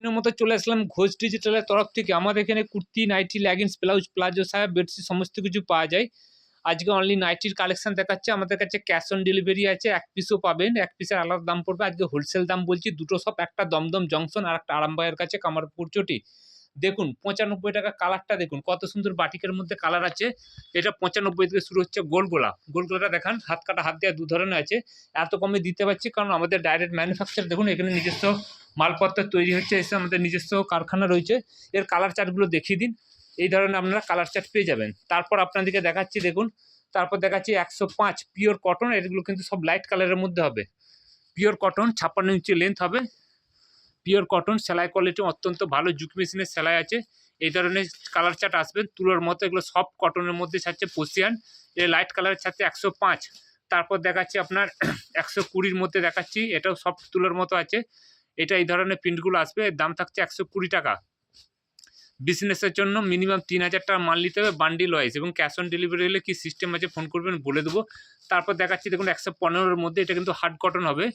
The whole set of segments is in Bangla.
মতো চলে আসলাম ঘোষ ডিজিটালের তরফ থেকে। আমাদের এখানে kurti, nightie, leggings, blouse, palazzo, সায়া, বেডশিট সমস্ত কিছু পাওয়া যায়। আজকে অনলি নাইটির কালেকশন দেখাচ্ছে। আমাদের কাছে ক্যাশ অন ডেলিভারি আছে। এক পিসও পাবেন। এক পিসের আলাদা দাম পড়বে। আজকে হোলসেল দাম বলছি। দুটো শপ, একটা দমদম জংশন আর একটা আরামবাগের কাছে কামারপুকুর চটি। দেখুন ৳৯৫ কালারটা দেখুন কত সুন্দর বাটিকের মধ্যে কালার আছে। এটা ৯৫ থেকে শুরু হচ্ছে। গোলগোলা, গোলগোলাটা দেখান, হাত কাটা, হাত দেওয়া ২ ধরনের আছে। এত কমে দিতে পারছি কারণ আমাদের ডাইরেক্ট ম্যানুফ্যাকচার দেখুন, এখানে নিজস্ব মালপত্র তৈরি হচ্ছে, এসে আমাদের নিজস্ব কারখানা রয়েছে। এর কালার চার্টগুলো দেখিয়ে দিন। এই ধরনের আপনারা কালার চার্ট পেয়ে যাবেন। তারপর আপনাদেরকে দেখাচ্ছি দেখুন, তারপর দেখাচ্ছি ১০৫ পিওর কটন। এগুলো কিন্তু সব লাইট কালারের মধ্যে হবে। পিওর কটন, ৫৬ ইঞ্চি লেন্থ হবে। পিওর কটন, সেলাই কোয়ালিটি অত্যন্ত ভালো, জুট মেশিনের সেলাই আছে। এই ধরনের কালার চার্ট আসবে তুলোর মতো। এগুলো সফট কটনের মধ্যে ছাড়ছে পশিয়ান। এর লাইট কালারের ছাড়ছে ১০৫। তারপর দেখাচ্ছি আপনার ১২০-র মধ্যে দেখাচ্ছি, এটাও সফট তুলোর মতো আছে। এটা এই ধরনের প্রিন্টগুলো আসবে। এর দাম থাকছে ৳১২০। বিজনেসের জন্য মিনিমাম ৩,০০০ টাকা মাল নিতে হবে বান্ডিল ওয়াইজ, এবং ক্যাশ অন ডেলিভারি হলে কী সিস্টেম আছে ফোন করবেন বলে দেবো। তারপর দেখাচ্ছি দেখুন ১১৫-র মধ্যে। এটা কিন্তু হার্ড কটন হবে,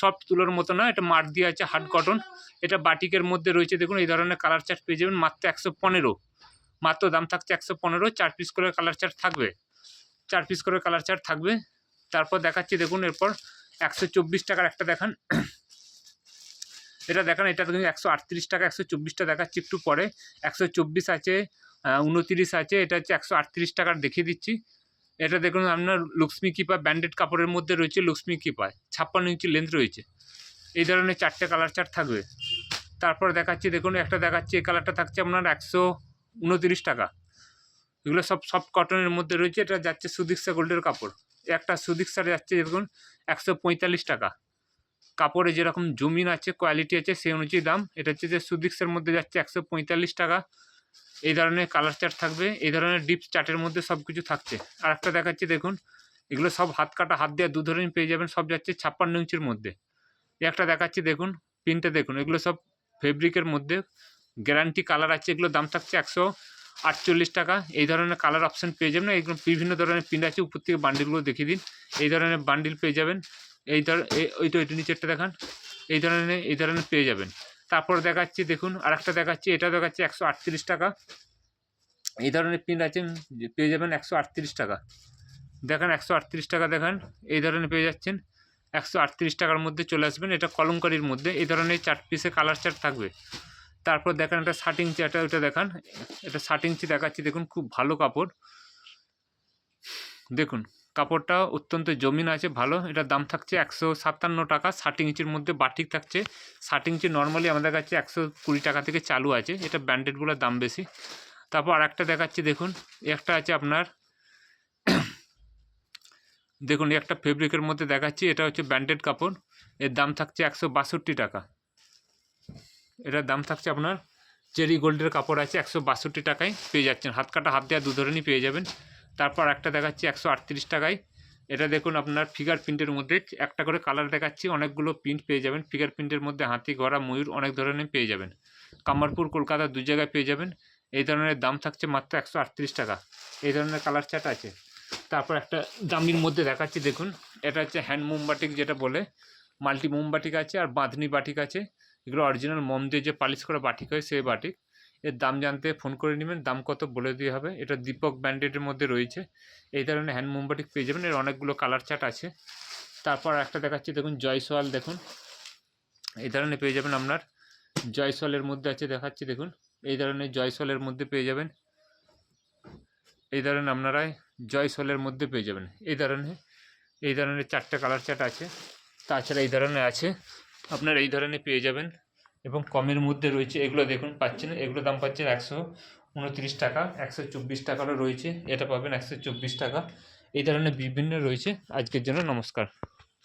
সফট তুলোর মতো না, এটা মার দিয়ে আছে, হার্ড কটন। এটা বাটিকের মধ্যে রয়েছে। দেখুন এই ধরনের কালার চার্ট পেয়ে যাবেন মাত্র ১১৫। মাত্র দাম থাকছে ১১৫। ৪ পিস করে কালার চার্ট থাকবে। ৪ পিস করে কালার চার্ট থাকবে। তারপর দেখাচ্ছি দেখুন এরপর ১২৪ টাকার একটা দেখান। এটা দেখান, এটা কিন্তু ১৩৮ টাকা। ১২৪টা দেখাচ্ছি একটু পরে। ১২৪ আছে, ২৯ আছে। এটা হচ্ছে ১৩৮ টাকার দেখিয়ে দিচ্ছি। এটা দেখুন আপনার লক্ষ্মী কৃপা ব্র্যান্ডেড কাপড়ের মধ্যে রয়েছে। লক্ষ্মী কৃপায় ৫৬ ইঞ্চি লেন্থ রয়েছে। এই ধরনের 4টে কালার চার্ট থাকবে। তারপর দেখাচ্ছি দেখুন, একটা দেখাচ্ছি, এই কালারটা থাকছে আপনার ১২৯ টাকা। এগুলো সব সফট কটনের মধ্যে রয়েছে। এটা যাচ্ছে সুদীক্ষা গোল্ডের কাপড়। একটা সুদীক্ষার যাচ্ছে দেখুন ১৪৫ টাকা। কাপড়ে যেরকম জমিন আছে, কোয়ালিটি আছে, সেই অনুযায়ী দাম। এটা হচ্ছে যে সুদিক্সের মধ্যে যাচ্ছে ১৪৫ টাকা। এই ধরনের কালার চার্ট থাকবে। এই ধরনের ডিপস চার্টের মধ্যে সব কিছু থাকছে। আর একটা দেখাচ্ছি দেখুন, এগুলো সব হাত কাটা, হাত দেওয়া ২ ধরনের পেয়ে যাবেন। সব যাচ্ছে ৫৬ ইঞ্চির মধ্যে। একটা দেখাচ্ছি দেখুন, প্রিন্টটা দেখুন, এগুলো সব ফেব্রিকের মধ্যে গ্যারান্টি কালার আছে। এগুলো দাম থাকছে ১৪৮ টাকা। এই ধরনের কালার অপশান পেয়ে যাবেন। এগুলো বিভিন্ন ধরনের প্রিন্ট আছে। উপর থেকে বান্ডিলগুলো দেখিয়ে দিন। এই ধরনের বান্ডিল পেয়ে যাবেন। ওইটা নিচেরটা দেখান। এই ধরনের পেয়ে যাবেন। তারপর দেখাচ্ছি দেখুন, আরেকটা দেখাচ্ছি, এটা দেখাচ্ছি ১৩৮ টাকা। এই ধরনের প্রিন্ট আছে, পেয়ে যাবেন ১৩৮ টাকা। দেখেন ১৩৮ টাকা দেখান। এই ধরনের পেয়ে যাচ্ছেন ১৩৮ টাকার মধ্যে চলে আসবেন। এটা কলমকারির মধ্যে। এই ধরনের ৪ পিসে কালার চার্ট থাকবে। তারপর দেখেন একটা ৬০ ইঞ্চি, ওইটা দেখান। এটা ৬০ ইঞ্চি দেখাচ্ছি দেখুন, খুব ভালো কাপড়। দেখুন কাপড়টা অত্যন্ত জমিন আছে, ভালো। এটার দাম থাকছে ১৫৭ টাকা। ৬০ ইঞ্চির মধ্যে বাটিক থাকছে। ৬০ ইঞ্চি নর্মালি আমাদের কাছে ১২০ টাকা থেকে চালু আছে। এটা ব্র্যান্ডেডগুলোর দাম বেশি। তারপর আরেকটা দেখাচ্ছি দেখুন, একটা আছে আপনার দেখুন, একটা ফেব্রিকের মধ্যে দেখাচ্ছি। এটা হচ্ছে ব্র্যান্ডেড কাপড়। এর দাম থাকছে ১৬২ টাকা। এটার দাম থাকছে আপনার চেরি গোল্ডের কাপড় আছে, ১৬২ টাকায় পেয়ে যাচ্ছেন। হাত কাটা, হাত দেওয়া ২ ধরনেরই পেয়ে যাবেন। তারপর একটা দেখাচ্ছি ১৩৮ টাকায়। এটা দেখুন আপনার ফিগার প্রিন্টের মধ্যে একটা করে কালার দেখাচ্ছি। অনেকগুলো প্রিন্ট পেয়ে যাবেন। ফিগার প্রিন্টের মধ্যে হাতি, ঘোড়া, ময়ূর অনেক ধরনের পেয়ে যাবেন। কামারপুর, কলকাতা ২ জায়গায় পেয়ে যাবেন। এই ধরনের দাম থাকছে মাত্র ১৩৮ টাকা। এই ধরনের কালার চার্ট আছে। তারপর একটা দামির মধ্যে দেখাচ্ছি দেখুন, এটা হচ্ছে হ্যান্ড মোমবাটিক, যেটা বলে মাল্টি মোমবাটিক আছে, আর বাঁধনি বাটিক আছে। এগুলো অরিজিনাল মোম দিয়ে যে পালিশ করা বাটিক হয়, সেই বাটিক। এর দাম জানতে ফোন করে নেবেন, দাম কত বলে দিয়ে হবে। এটা দীপক ব্র্যান্ডেডের মধ্যে রয়েছে। এই ধরনের হ্যান্ড মোমবাটিক পেয়ে যাবেন। এর অনেকগুলো কালার চার্ট আছে। তারপর একটা দেখাচ্ছি দেখুন, জয়সওয়াল দেখুন, এই ধরনের পেয়ে যাবেন আপনার। জয়সওয়ালের মধ্যে আছে, দেখাচ্ছি দেখুন, এই ধরনের জয়সওয়ালের মধ্যে পেয়ে যাবেন। এই ধরনের আপনারা জয়সওয়ালের মধ্যে পেয়ে যাবেন। এই ধরনের ৪টে কালার চার্ট আছে। তাছাড়া এই ধরনের আছে আপনার, এই ধরনের পেয়ে যাবেন। এবং কমের মধ্যে রয়েছে। এগুলো দেখুন পাচ্ছেন, এগুলো দাম পাচ্ছেন ১২৯ টাকা। ১২৪ টাকারও রয়েছে, এটা পাবেন ১২৪ টাকা। এই ধরনের বিভিন্ন রয়েছে। আজকের জন্য নমস্কার।